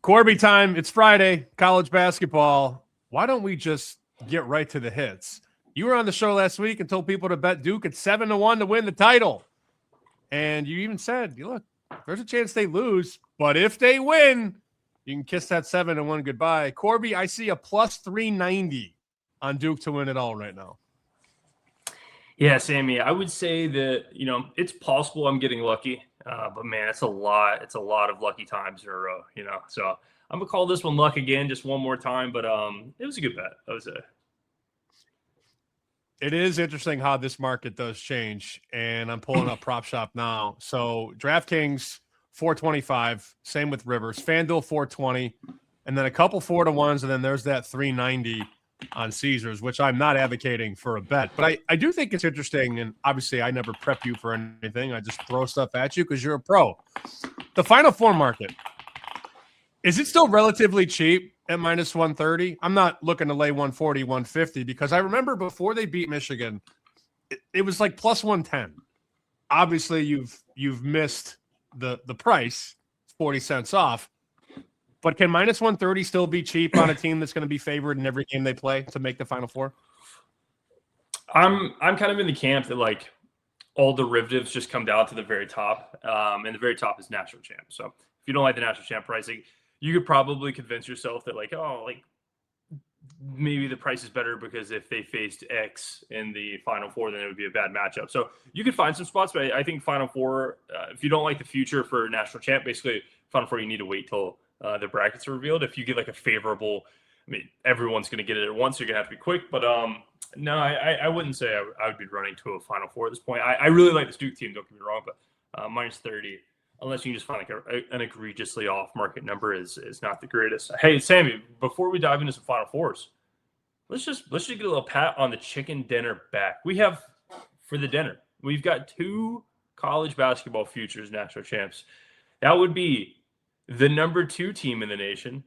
Corbie time. It's Friday, college basketball. Why don't we just get right to the hits? You were on the show last week and told people to bet Duke at 7-1 to win the title. And you even said, look, there's a chance they lose, but if they win, you can kiss that 7-1 goodbye. Corbie, I see a plus 390 on Duke to win it all right now. Yeah, Sammy, I would say that, it's possible I'm getting lucky, but man, it's a lot of lucky times in a row, so I'm gonna call this one luck again, just one more time, but it was a good bet. It is interesting how this market does change, and I'm pulling up Prop Shop now. So DraftKings 425, same with Rivers, FanDuel 420, and then a couple 4-to-1s, and then there's that 390 on Caesars, which I'm not advocating for a bet. But I do think it's interesting, and obviously I never prep you for anything. I just throw stuff at you because you're a pro. The Final Four market, is it still relatively cheap at minus 130? I'm not looking to lay 140, 150 because I remember before they beat Michigan, it was like plus 110. Obviously, you've missed the price, 40 cents off. But can minus 130 still be cheap on a team that's going to be favored in every game they play to make the Final Four? I'm kind of in the camp that like all derivatives just come down to the very top, and the very top is national champ. So if you don't like the national champ pricing, you could probably convince yourself that maybe the price is better because if they faced X in the Final Four, then it would be a bad matchup. So you could find some spots, but I think Final Four, if you don't like the future for national champ, basically Final Four, you need to wait till the brackets are revealed. If you get like a favorable, everyone's going to get it at once, so you're going to have to be quick. But no, I wouldn't say I would be running to a Final Four at this point. I really like this Duke team, don't get me wrong, but minus 30, unless you just find like an egregiously off market number is not the greatest. Hey, Sammy, before we dive into some Final Fours, let's just get a little pat on the chicken dinner back. We have, for the dinner, we've got 2 college basketball futures national champs. That would be the number 2 team in the nation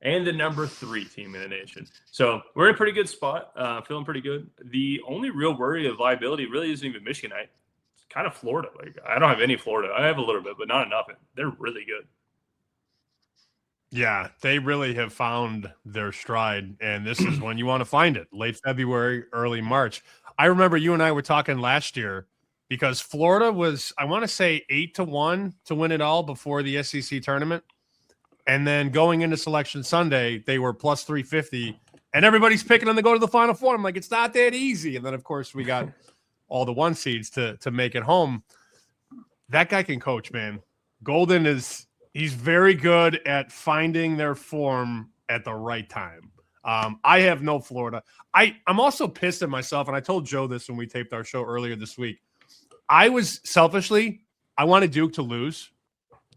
and the number 3 team in the nation. So we're in a pretty good spot, feeling pretty good. The only real worry of liability really isn't even Michigan. It's kind of Florida. Like I don't have any Florida. I have a little bit, but not enough. They're really good. Yeah, they really have found their stride, and this is when you want to find it, late February, early March. I remember you and I were talking last year because Florida was, I want to say, 8-1 to win it all before the SEC tournament. And then going into Selection Sunday, they were plus 350, and everybody's picking them to go to the Final Four. I'm like, it's not that easy. And then, of course, we got all the 1 seeds to make it home. That guy can coach, man. Golden he's very good at finding their form at the right time. I have no Florida. I'm also pissed at myself, and I told Joe this when we taped our show earlier this week. I was selfishly, I wanted Duke to lose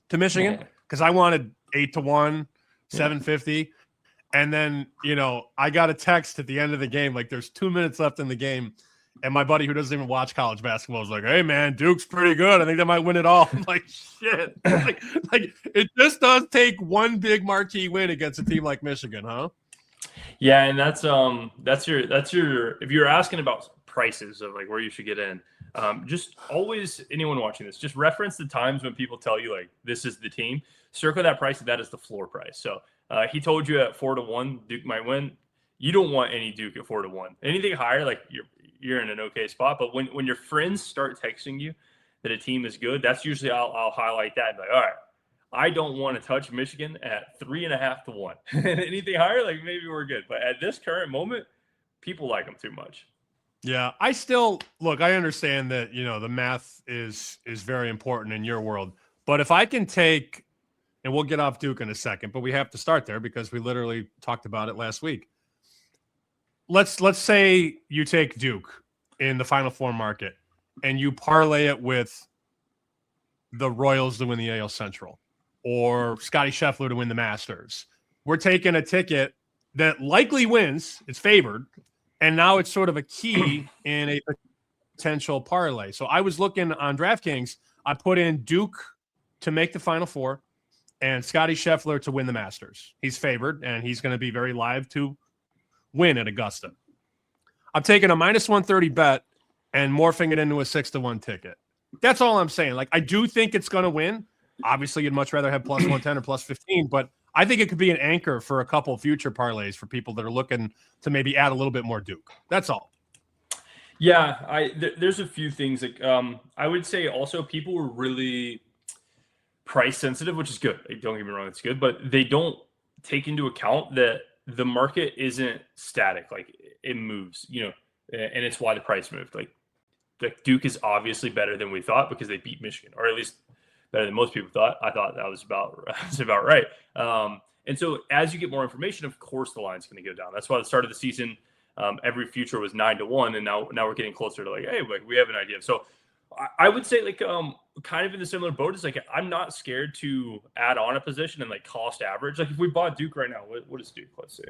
to Michigan because I wanted 8-1, 750. And then, I got a text at the end of the game, like there's 2 minutes left in the game. And my buddy who doesn't even watch college basketball was like, hey, man, Duke's pretty good. I think they might win it all. I'm like, shit. like it just does take one big marquee win against a team like Michigan, huh? Yeah, and that's your if you're asking about prices of like where you should get in, just always, anyone watching this, just reference the times when people tell you like this is the team. Circle that price, that is the floor price. So he told you at 4-1 Duke might win. You don't want any Duke at 4-1. Anything higher, like you're in an okay spot. But when your friends start texting you that a team is good, that's usually I'll highlight that and be like, all right, I don't want to touch Michigan at 3.5-1. Anything higher, like maybe we're good. But at this current moment, people like them too much. Yeah, I still look. I understand that the math is very important in your world. But if I can take, and we'll get off Duke in a second, but we have to start there because we literally talked about it last week. Let's say you take Duke in the Final Four market and you parlay it with the Royals to win the AL Central or Scottie Scheffler to win the Masters. We're taking a ticket that likely wins. It's favored. And now it's sort of a key in a potential parlay. So I was looking on DraftKings. I put in Duke to make the Final Four and Scottie Scheffler to win the Masters. He's favored, and he's going to be very live to win at Augusta. I'm taking a minus 130 bet and morphing it into a 6-1 ticket. That's all I'm saying. Like, I do think it's going to win. Obviously, you'd much rather have plus 110 or plus 15, but I think it could be an anchor for a couple future parlays for people that are looking to maybe add a little bit more Duke. That's all. Yeah, there's a few things like I would say also people were really price sensitive, which is good. Like, don't get me wrong, it's good, but they don't take into account that the market isn't static. Like it moves, and it's why the price moved. Like Duke is obviously better than we thought because they beat Michigan, or at least better than most people thought. I thought that was about right. And so as you get more information, of course the line's going to go down. That's why at the start of the season, every future was 9-1, and now we're getting closer to like, hey, like we have an idea. So I would say like kind of in the similar boat is like I'm not scared to add on a position and like cost average. Like if we bought Duke right now, what is Duke? Let's see.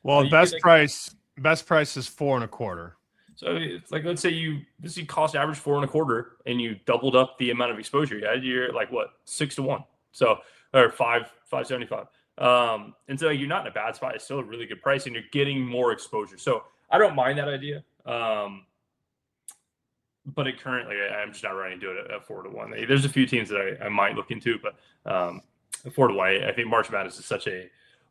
Well, best price is 4.25. So it's like let's say you cost average 4.25, and you doubled up the amount of exposure you had. You're like what 6-1, so or 5.75. And so you're not in a bad spot. It's still a really good price, and you're getting more exposure. So I don't mind that idea. But currently, I'm just not running to it at 4-1. There's a few teams that I might look into, but 4-1. I think March Madness is such a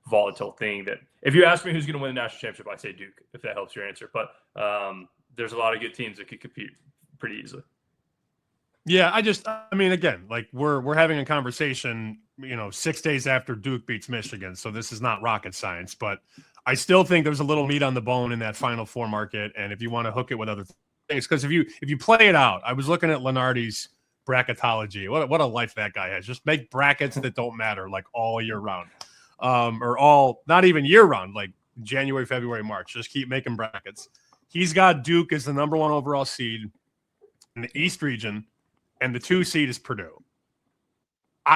volatile thing that if you ask me who's going to win the national championship, I say Duke, if that helps your answer. But there's a lot of good teams that could compete pretty easily. Yeah, I mean, again, like we're having a conversation, 6 days after Duke beats Michigan, so this is not rocket science, but I still think there's a little meat on the bone in that Final Four market, and if you want to hook it with other things, because if you play it out, I was looking at Lenardi's bracketology. What a life that guy has. Just make brackets that don't matter like all year round, or all not even year round, like January, February, March. Just keep making brackets. He's got Duke as the number 1 overall seed in the East region, and the 2 seed is Purdue.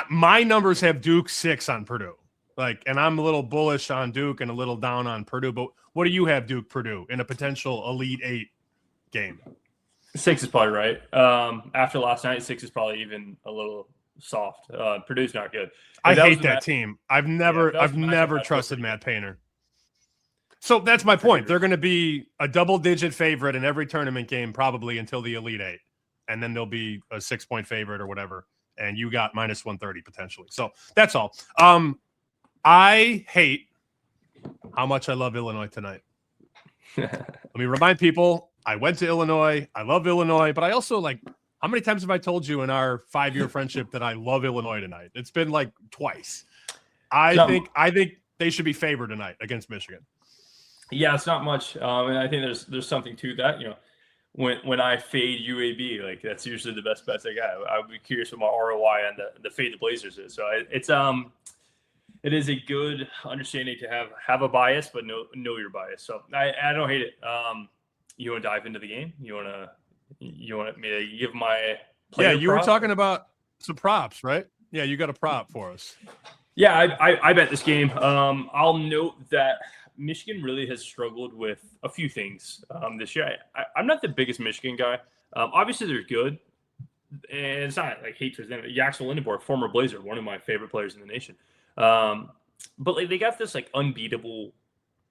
My numbers have Duke 6 on Purdue. And I'm a little bullish on Duke and a little down on Purdue. But what do you have Duke Purdue in a potential Elite 8 game? 6 is probably right. After last night, 6 is probably even a little soft. Purdue's not good. I hate that team. I've never trusted Matt Painter. So that's my point. They're going to be a double-digit favorite in every tournament game probably until the Elite 8. And then they'll be a 6-point favorite or whatever. And you got minus 130 potentially. So that's all. I hate how much I love Illinois tonight. Let me remind people, I went to Illinois. I love Illinois, but I also how many times have I told you in our 5-year friendship that I love Illinois tonight? It's been like twice. I think they should be favored tonight against Michigan. Yeah, it's not much. And I think there's something to that. When I fade UAB, that's usually the best bets I got. I would be curious what my ROI on the fade the Blazers is. So it is a good understanding to have a bias, but know your bias. So I don't hate it. You want to dive into the game? You want me to give my player you prop? Were talking about some props, right? Yeah, you got a prop for us. Yeah, I bet this game. I'll note that Michigan really has struggled with a few things this year. I'm not the biggest Michigan guy. Obviously, they're good, and it's not like hate towards them. Yaxel Lindenborg, former Blazer, one of my favorite players in the nation. But they got this unbeatable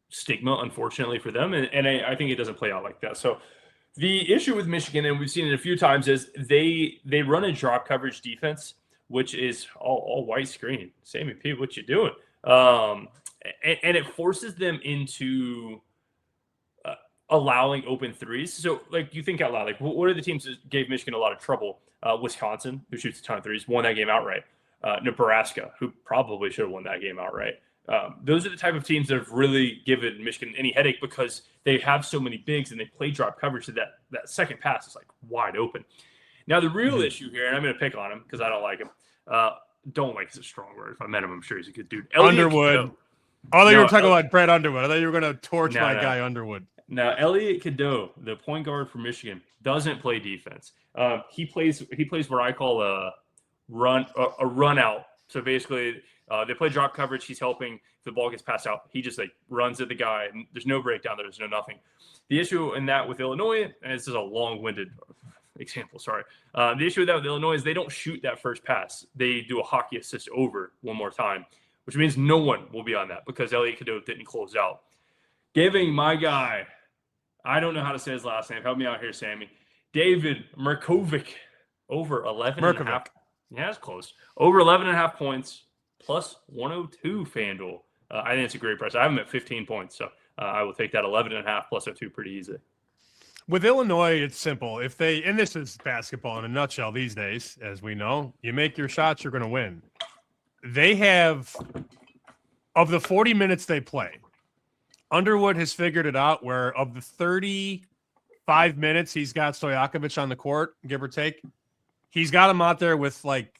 stigma, unfortunately for them, and I think it doesn't play out like that. So the issue with Michigan, and we've seen it a few times, is they run a drop coverage defense, which is all white screen. Sammy P, what you doing? And it forces them into allowing open threes. So, you think out loud, what are the teams that gave Michigan a lot of trouble? Wisconsin, who shoots a ton of threes, won that game outright. Nebraska, who probably should have won that game outright. Those are the type of teams that have really given Michigan any headache because they have so many bigs and they play drop coverage so that second pass is wide open. Now, the real issue here, and I'm going to pick on him because I don't like him. Don't like is a strong word. If I met him, I'm sure he's a good dude. Underwood. I thought you were talking about Brett Underwood. I thought you were going to torch my guy Underwood. Now, Elliot Cadeau, the point guard for Michigan, doesn't play defense. He plays what I call a run out. So basically, they play drop coverage. He's helping. If the ball gets passed out, he just runs at the guy. And there's no breakdown. There's no nothing. The issue in that with Illinois, and this is a long-winded example, sorry. The issue with that with Illinois is they don't shoot that first pass. They do a hockey assist over one more time, which means no one will be on that because Elliot Cadeau didn't close out. Giving my guy, I don't know how to say his last name. Help me out here, Sammy. David Merkovic over 11 and a half. Yeah, it's close. Over 11 and a half points, plus 102 FanDuel. I think it's a great price. I have them at 15 points, so I will take that 11.5 plus 2 pretty easy. With Illinois, it's simple. If they, and this is basketball in a nutshell these days, as we know, you make your shots, you're going to win. They have, of the 40 minutes they play, Underwood has figured it out where of the 35 minutes he's got Stojakovic on the court, give or take, he's got him out there with like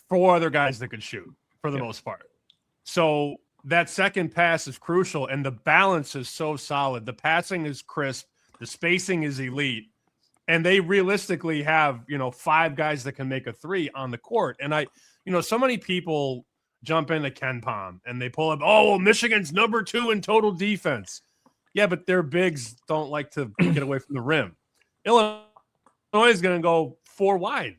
4 other guys that could shoot for the most part. So that second pass is crucial, and the balance is so solid. The passing is crisp. The spacing is elite, and they realistically have, 5 guys that can make a 3 on the court. And so many people jump into Ken Pom and they pull up, well, Michigan's number 2 in total defense. Yeah, but their bigs don't like to get away from the rim. Illinois is going to go 4 wide.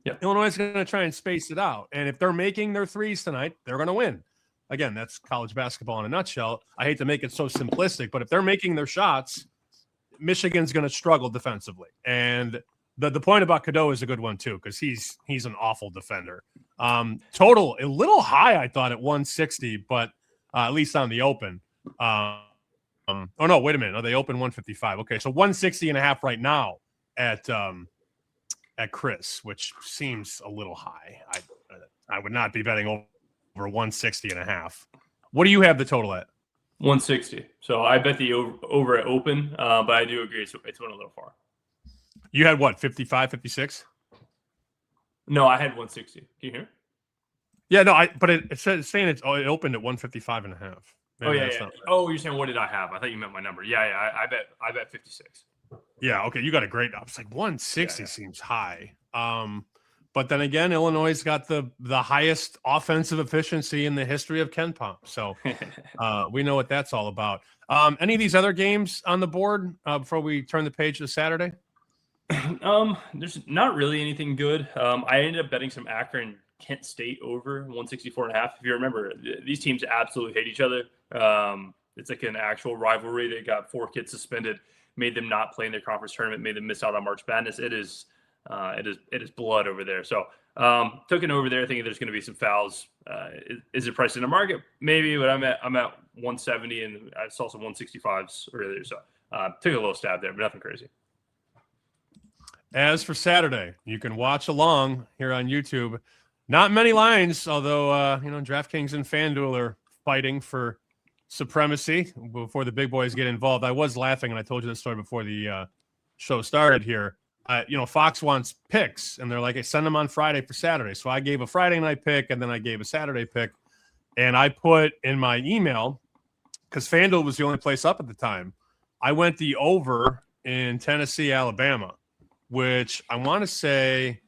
Yep. Illinois is going to try and space it out. And if they're making their 3s tonight, they're going to win. Again, that's college basketball in a nutshell. I hate to make it so simplistic, but if they're making their shots, Michigan's going to struggle defensively. And the point about Cadeau is a good one too, because he's an awful defender. Total a little high, I thought, at 160, but at least on the open. Oh no, wait a minute. They open 155. Okay, so 160.5 right now at Chris, which seems a little high. I would not be betting over 160.5. What do you have the total at? 160. So I bet the over at open, but I do agree it's went a little far. You had what, 55, 56? No, I had 160. Can you hear? Yeah, no, but it's saying it opened at 155.5. Oh yeah. Oh, you're saying what did I have? I thought you meant my number. Yeah. I bet 56. Yeah. Okay, you got a great. I was like 160 seems high. But then again, Illinois got the highest offensive efficiency in the history of Ken Pom. So we know what that's all about. Any of these other games on the board before we turn the page to Saturday? There's not really anything good. I ended up betting some Akron Kent State over 164.5. If you remember, these teams absolutely hate each other. It's like an actual rivalry. They got 4 kids suspended, made them not play in their conference tournament, made them miss out on March Madness. It is blood over there. So took it over there thinking there's going to be some fouls. Is it priced in the market? Maybe, but I'm at 170 and I saw some 165s earlier. So took a little stab there, but nothing crazy. As for Saturday, you can watch along here on YouTube. Not many lines, although DraftKings and FanDuel are fighting for supremacy before the big boys get involved. I was laughing, and I told you this story before the show started here. Fox wants picks, and they're like, hey, send them on Friday for Saturday. So I gave a Friday night pick, and then I gave a Saturday pick. And I put in my email, because FanDuel was the only place up at the time, I went the over in Tennessee, Alabama, which I want to say,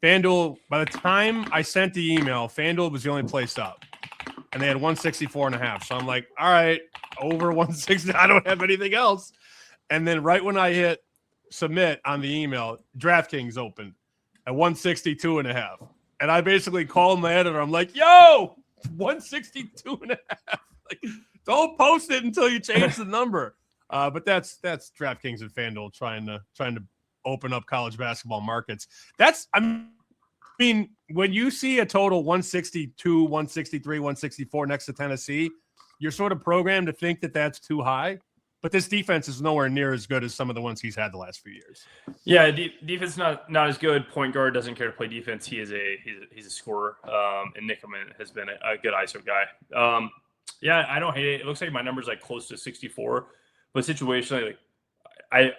FanDuel, by the time I sent the email, FanDuel was the only place up. And they had 164.5. So I'm like, all right, over 160. I don't have anything else. And then right when I hit submit on the email, DraftKings opened at 162.5. And I basically called my editor. I'm like, yo, 162.5. Like, don't post it until you change the number. But that's DraftKings and FanDuel trying to open up college basketball markets. When you see a total 162, 163, 164 next to Tennessee, you're sort of programmed to think that that's too high. But this defense is nowhere near as good as some of the ones he's had the last few years. Yeah, defense not as good. Point guard doesn't care to play defense. He's a scorer. And Nickelman has been a good ISO guy. I don't hate it. It looks like my number's like close to 64. But situationally, like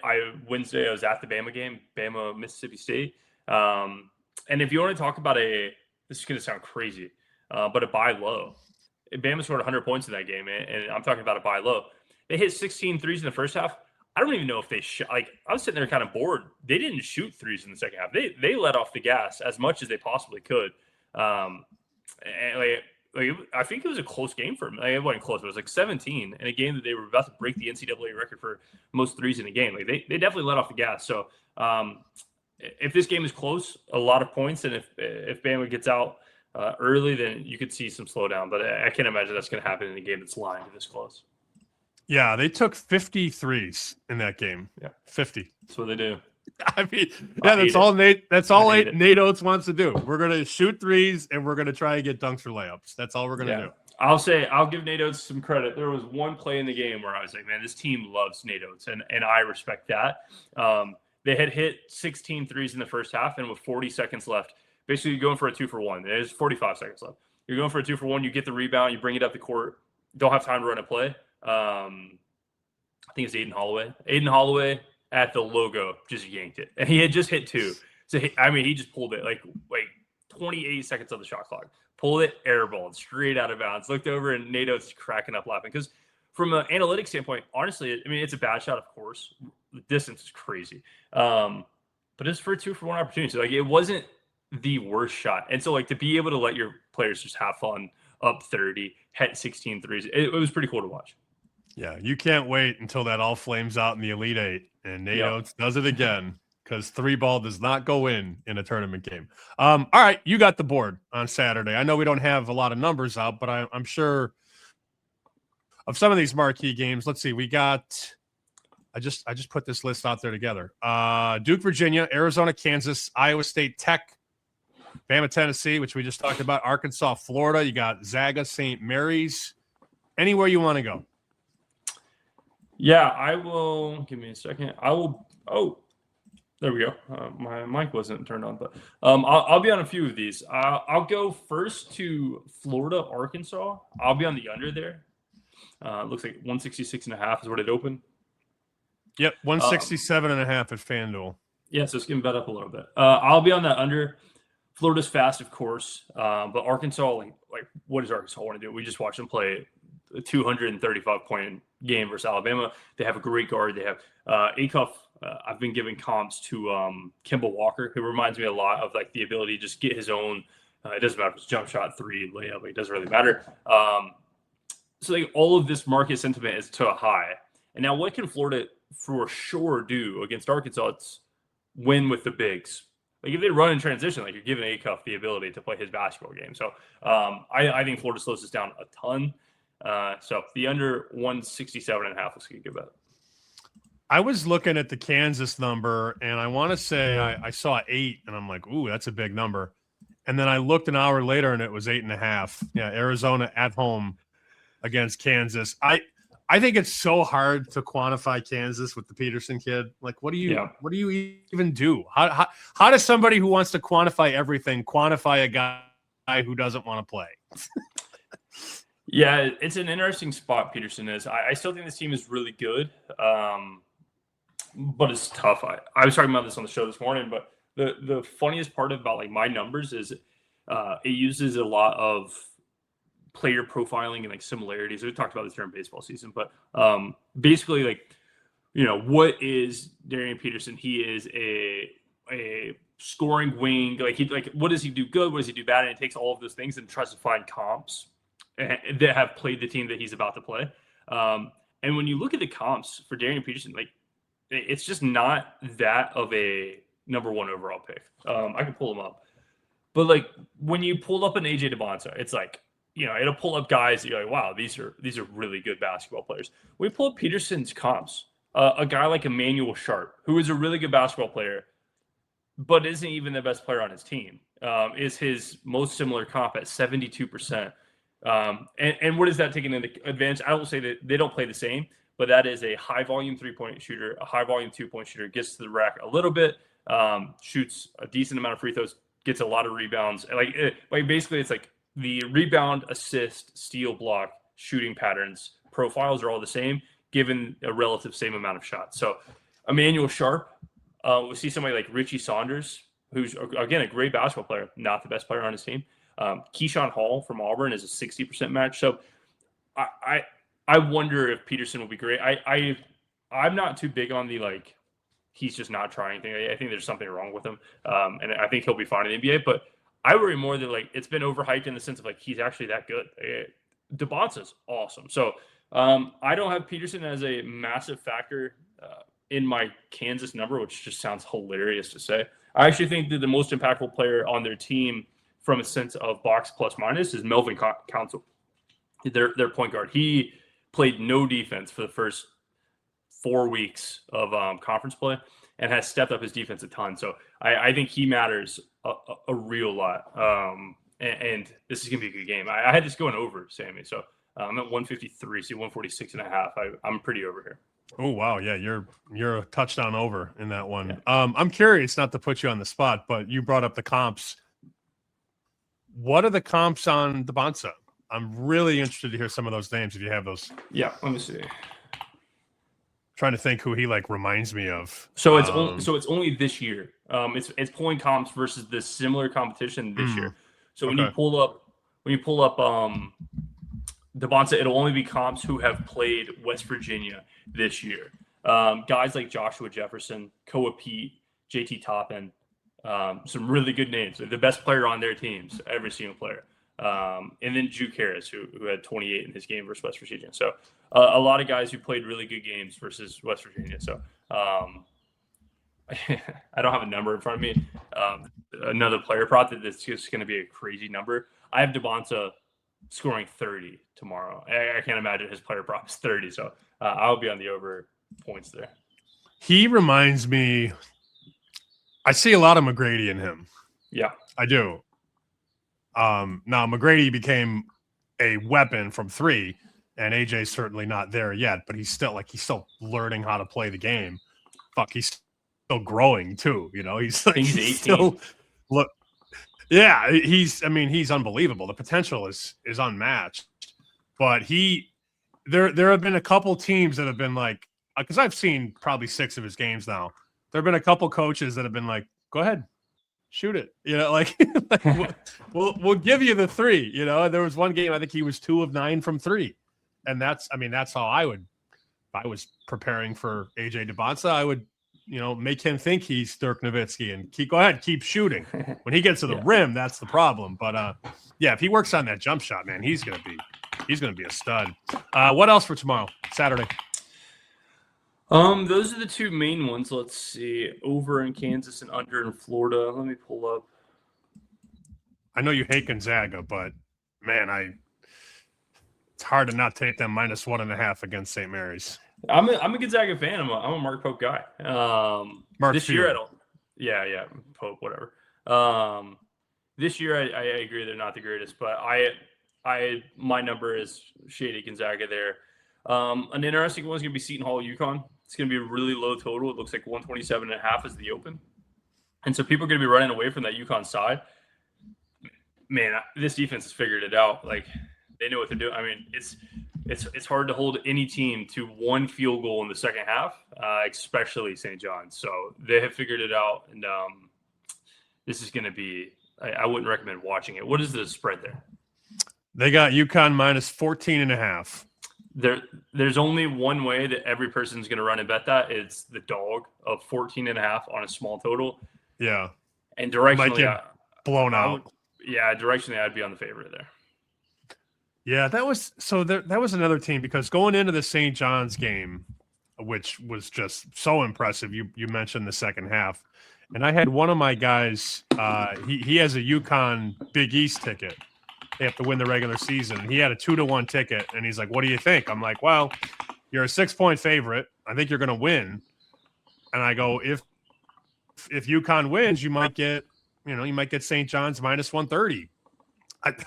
Wednesday I was at the Bama game, Bama Mississippi State. And if you want to talk about this is going to sound crazy, but a buy low. Bama scored 100 points in that game, and I'm talking about a buy low. They hit 16 threes in the first half. I don't even know if they shot. Like, I was sitting there kind of bored. They didn't shoot threes in the second half. They let off the gas as much as they possibly could. And I think it was a close game for them. Like, it wasn't close. It was like 17 in a game that they were about to break the NCAA record for most threes in a game. Like, they definitely let off the gas. So if this game is close, a lot of points, and if Bama gets out early, then you could see some slowdown. But I can't imagine that's going to happen in a game that's lined this close. Yeah, they took 50 threes in that game. Yeah, 50. That's what they do. I mean, yeah, that's all Nate. That's all Nate Oates wants to do. We're gonna shoot threes and we're gonna try and get dunks for layups. That's all we're gonna do. I'll give Nate Oates some credit. There was one play in the game where I was like, man, this team loves Nate Oates, and I respect that. They had hit 16 threes in the first half, and with 40 seconds left, basically you're going for a 2-for-1. There's 45 seconds left. You're going for a 2-for-1. You get the rebound, you bring it up the court. Don't have time to run a play. I think it's Aiden Holloway. Aiden Holloway at the logo just yanked it, and he had just hit 2. So he just pulled it like 28 seconds of the shot clock. Pulled it, airballed straight out of bounds. Looked over, and Nate Oates cracking up laughing because from an analytics standpoint, honestly, I mean it's a bad shot, of course. The distance is crazy, but it's for a 2-for-1 opportunity. So it wasn't the worst shot, and so to be able to let your players just have fun up 30, hit 16 threes, it was pretty cool to watch. Yeah, you can't wait until that all flames out in the Elite Eight, and Nate Oates does it again. Because 3-ball does not go in a tournament game. All right, you got the board on Saturday. I know we don't have a lot of numbers out, but I'm sure of some of these marquee games. Let's see. We got. I just put this list out there together. Duke, Virginia, Arizona, Kansas, Iowa State, Tech, Bama, Tennessee, which we just talked about. Arkansas, Florida. You got Zaga, St. Mary's. Anywhere you want to go. Yeah, I will. Give me a second. I will. Oh. There we go. My mic wasn't turned on, but I'll be on a few of these. I'll go first to Florida, Arkansas. I'll be on the under there. Looks like 166.5 is what it opened. Yep, 167.5 at FanDuel. Yeah, so it's getting bet up a little bit. I'll be on that under. Florida's fast, of course, but Arkansas, like what does Arkansas want to do? We just watched them play a 235-point game versus Alabama. They have a great guard. They have Acuff. I've been giving comps to Kimball Walker, who reminds me a lot of the ability to just get his own. It doesn't matter if it's jump shot, 3, layup. It doesn't really matter. So all of this market sentiment is to a high. And now what can Florida for sure do against Arkansas? It's win with the bigs. If they run in transition, you're giving Acuff the ability to play his basketball game. So I think Florida slows this down a ton. So the under 167.5 looks like a good bet. I was looking at the Kansas number, and I want to say I saw 8, and I'm like, ooh, that's a big number. And then I looked an hour later, and it was 8.5. Yeah, Arizona at home against Kansas. I think it's so hard to quantify Kansas with the Peterson kid. What do you even do? How does somebody who wants to quantify everything quantify a guy who doesn't want to play? Yeah, it's an interesting spot. Peterson is. I still think this team is really good. But it's tough. I was talking about this on the show this morning, but the funniest part about my numbers is it uses a lot of player profiling and similarities. We talked about this during baseball season, but basically what is Darian Peterson? He is a scoring wing. What does he do good? What does he do bad? And it takes all of those things and tries to find comps that have played the team that he's about to play. And when you look at the comps for Darian Peterson, it's just not that of a number 1 overall pick. I can pull them up. But when you pull up an AJ DeBonta, it's it'll pull up guys that you're like, wow, these are really good basketball players. We pull up Peterson's comps. A guy like Emmanuel Sharp, who is a really good basketball player, but isn't even the best player on his team, is his most similar comp at 72%. And what is that taking into advantage? I will say that they don't play the same, but that is a high volume 3-point shooter, a high volume 2-point shooter, gets to the rack a little bit, shoots a decent amount of free throws, gets a lot of rebounds. Basically it's the rebound, assist, steal, block, shooting patterns, profiles are all the same, given a relative same amount of shots. So Emmanuel Sharp, we see somebody like Richie Saunders, who's again a great basketball player, not the best player on his team. Keyshawn Hall from Auburn is a 60% match. So I wonder if Peterson will be great. I'm not too big on the he's just not trying thing. I think there's something wrong with him, and I think he'll be fine in the NBA. But I worry more that it's been overhyped in the sense of he's actually that good. DeBonta's awesome. So I don't have Peterson as a massive factor in my Kansas number, which just sounds hilarious to say. I actually think that the most impactful player on their team from a sense of box plus minus is Melvin Council, their point guard. He played no defense for the first 4 weeks of conference play. and has stepped up his defense a ton. So I think he matters a real lot. And this is going to be a good game. I had this going over, Sammy. So I'm at 153, see 146.5. I'm pretty over here. Oh, wow. Yeah, you're a touchdown over in that one. Yeah. I'm curious, not to put you on the spot, but you brought up the comps. What are the comps on the Bonsa? I'm really interested to hear some of those names if you have those. Yeah, let me see. Trying to think who he reminds me of. So it's only this year. It's pulling comps versus the similar competition this year. So when you pull up the Bonsa, it'll only be comps who have played West Virginia this year. Guys like Joshua Jefferson, Koa Pete, JT Toppin, some really good names. They're the best player on their teams, every single player. And then Juke Harris, who had 28 in his game versus West Virginia. So a lot of guys who played really good games versus West Virginia. So I don't have a number in front of me. Another player prop that's just going to be a crazy number. I have DeBonta scoring 30 tomorrow. I can't imagine his player prop is 30. So I'll be on the over points there. He reminds me, I see a lot of McGrady in him. Yeah, I do. Now McGrady became a weapon from 3, and AJ's certainly not there yet, but he's still learning how to play the game. Fuck, he's still growing too. He's 18. Yeah, he's unbelievable. The potential is unmatched. But there have been a couple teams that have been because I've seen probably 6 of his games now. There have been a couple coaches that have been like, go ahead, shoot it. We'll give you the 3. There was one game I think he was 2 of 9 from 3, and that's how I would. If I was preparing for AJ DeBonsa, I would make him think he's Dirk Nowitzki and keep shooting. When he gets to the rim, that's the problem. But if he works on that jump shot, man, he's gonna be a stud. What else for tomorrow, Saturday? Those are the 2 main ones. Let's see. Over in Kansas and under in Florida. Let me pull up. I know you hate Gonzaga, but man, it's hard to not take them -1.5 against St. Mary's. I'm a Gonzaga fan. I'm a Mark Pope guy. This year I don't. Yeah, Pope, whatever. This year I agree they're not the greatest, but my number is shady Gonzaga there. An interesting one is going to be Seton Hall, UConn. It's going to be a really low total. It looks like 127.5 is the open, and so people are going to be running away from that UConn side. Man, this defense has figured it out. They know what they're doing. I mean, it's hard to hold any team to 1 field goal in the second half, especially St. John's. So they have figured it out, and this is going to be. I wouldn't recommend watching it. What is the spread there? They got UConn -14.5. There's only one way that every person's going to run and bet that. It's the dog of 14.5 on a small total. Yeah, and directionally, might get blown out. Directionally, I'd be on the favorite there. Yeah, that was another team, because going into the St. John's game, which was just so impressive. You mentioned the second half, and I had one of my guys. He has a UConn Big East ticket. They have to win the regular season. He had a 2-1 ticket, and he's like, "What do you think?" I'm like, "Well, you're a 6-point favorite. I think you're going to win." And I go, "If UConn wins, you might get St. John's -130."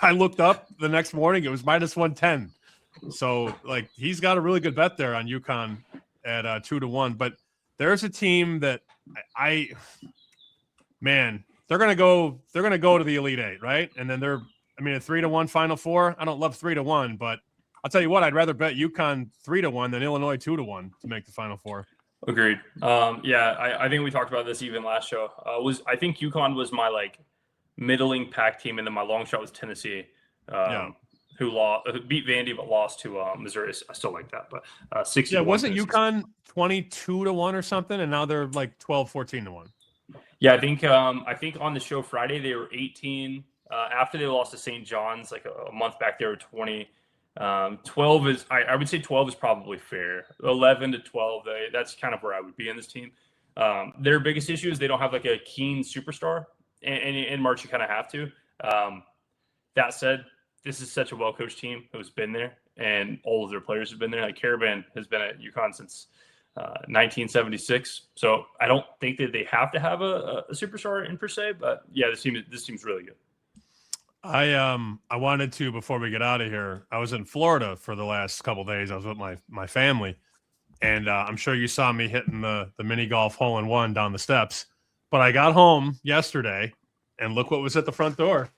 I looked up the next morning; it was -110. So he's got a really good bet there on UConn at 2-1. But there's a team that they're going to go to the Elite 8, right? And then a 3-1 Final Four. I don't love 3-1, but I'll tell you what, I'd rather bet UConn 3-1 than Illinois 2-1 to make the Final Four. Agreed. I think we talked about this even last show. I think UConn was my middling pack team, and then my long shot was Tennessee, who beat Vandy but lost to Missouri. I still like that, but 60. Yeah, wasn't UConn 22-1 or something, and now they're 12-14-1. Yeah, I think on the show Friday they were 18. After they lost to St. John's a month back, they were 20. 12 is I would say 12 is probably fair. 11 to 12, that's kind of where I would be in this team. Their biggest issue is they don't have a keen superstar, and in March you kind of have to. That said, this is such a well-coached team who's been there, and all of their players have been there. Caravan has been at UConn since 1976. So I don't think that they have to have a superstar in per se, but yeah, this team's really good. I wanted to, before we get out of here, I was in Florida for the last couple of days. I was with my family, and I'm sure you saw me hitting the mini golf hole-in-one down the steps. But I got home yesterday, and look what was at the front door.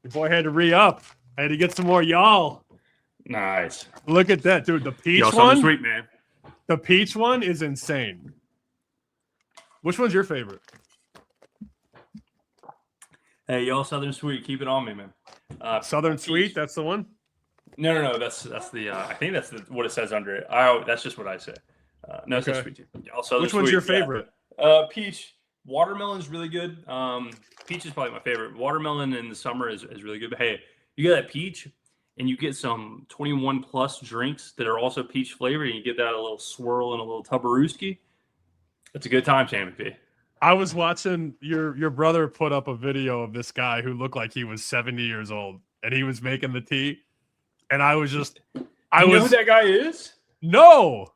Your boy had to re-up. I had to get some more y'all. Nice. Look at that, dude. The peach one, sweet, man. The peach one is insane. Which one's your favorite? Hey, y'all, Southern Sweet, keep it on me, man. Southern Sweet, that's the one. No, that's the. I think that's what it says under it. That's just what I say. No, it says sweet tea. Y'all, Southern Which one's Sweet, your favorite? Peach. Watermelon's really good. Peach is probably my favorite. Watermelon in the summer is really good. But hey, you get that peach, and you get some 21 plus drinks that are also peach flavored, and you get that a little swirl and a little tubberooski. It's a good time, Sammy P. I was watching your brother put up a video of this guy who looked like he was 70 years old, and he was making the tea, and I was just, You know who that guy is? No.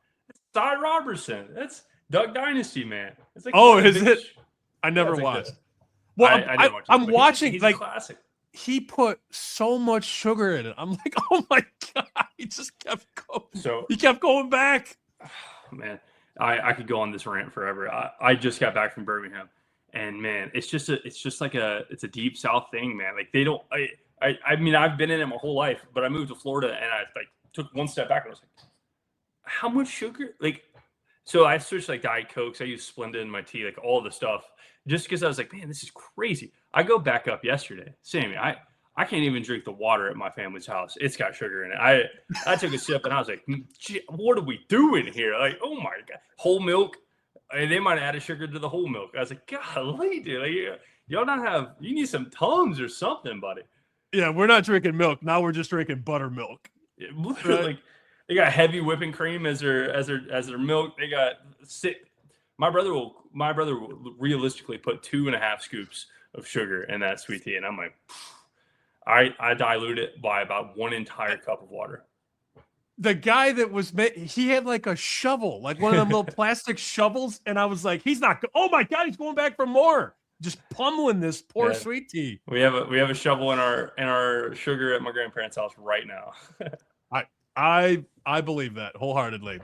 Cy Robertson. That's Duck Dynasty, man. It's like is it? I never watched. Well, I didn't watch it, I'm watching. He's like, a classic. He put so much sugar in it. I'm like, oh my god! He just kept going. So he kept going back. Man, I could go on this rant forever. I just got back from Birmingham, and man, it's a deep South thing, man. Like they don't. I mean, I've been in it my whole life, but I moved to Florida, and I like took one step back, and I was like, how much sugar? Like, so I switched like Diet Cokes. I use Splenda in my tea, like all the stuff, just because I was like, man, this is crazy. I go back up yesterday, Sammy. I can't even drink the water at my family's house. It's got sugar in it. I took a sip and I was like, what are we doing here? Like, oh my god, whole milk. And they might have added sugar to the whole milk. I was like, golly, dude, like, you need some Tums or something, buddy. Yeah, we're not drinking milk now. We're just drinking buttermilk. Like they got heavy whipping cream as their milk. They got sick. My brother will realistically put 2.5 scoops of sugar in that sweet tea, and I'm like, I dilute it by about 1 entire cup of water. The guy that was he had like a shovel, like one of them little plastic shovels, and I was like, he's not. Oh my god, he's going back for more. Just pummeling this poor sweet tea. We have a shovel in our sugar at my grandparents' house right now. I believe that wholeheartedly.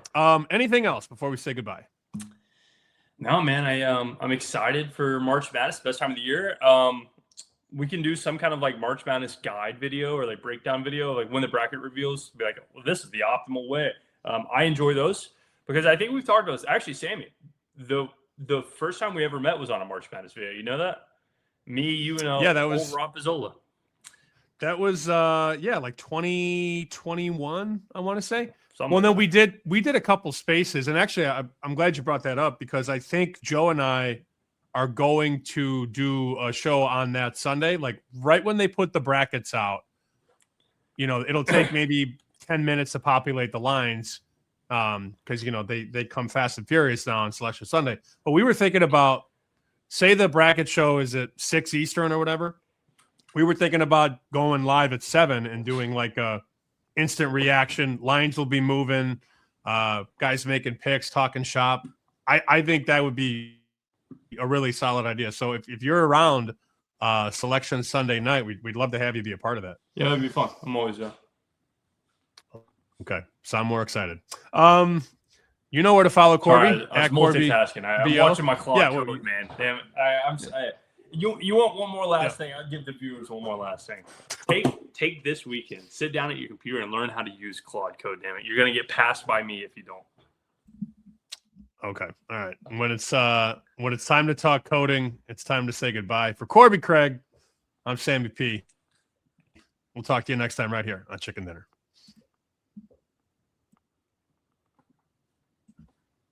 Anything else before we say goodbye? No, man. I'm excited for March Madness, best time of the year. We can do some kind of like March Madness guide video or like breakdown video, like when the bracket reveals. Be like, well, this is the optimal way. I enjoy those because I think we've talked about this. Actually, Sammy, the first time we ever met was on a March Madness video. You know that? Me, you, and that was Rob Pizzola. That was like 2021, I want to say. Something no, we did a couple spaces, and actually I'm glad you brought that up because I think Joe and I are going to do a show on that Sunday, like right when they put the brackets out. You know, it'll take maybe 10 minutes to populate the lines because they come fast and furious now on Selection Sunday. But we were thinking about, say the bracket show is at 6 Eastern or whatever. We were thinking about going live at 7 and doing like a instant reaction. Lines will be moving, guys making picks, talking shop. I think that would be a really solid idea. So if you're around Selection Sunday night, we'd love to have you be a part of that. Yeah, that'd be fun. I'm always there. Okay, so I'm more excited. You know where to follow Corbie? I was multitasking. I'm watching my clock. Yeah, man. Damn it. You want one more last thing? I'll give the viewers one more last thing. Take this weekend. Sit down at your computer and learn how to use Claude Code. Damn it, you're gonna get passed by me if you don't. Okay, all right. When it's time to talk coding, it's time to say goodbye. For Corbie Craig, I'm Sammy P. We'll talk to you next time right here on Chicken Dinner.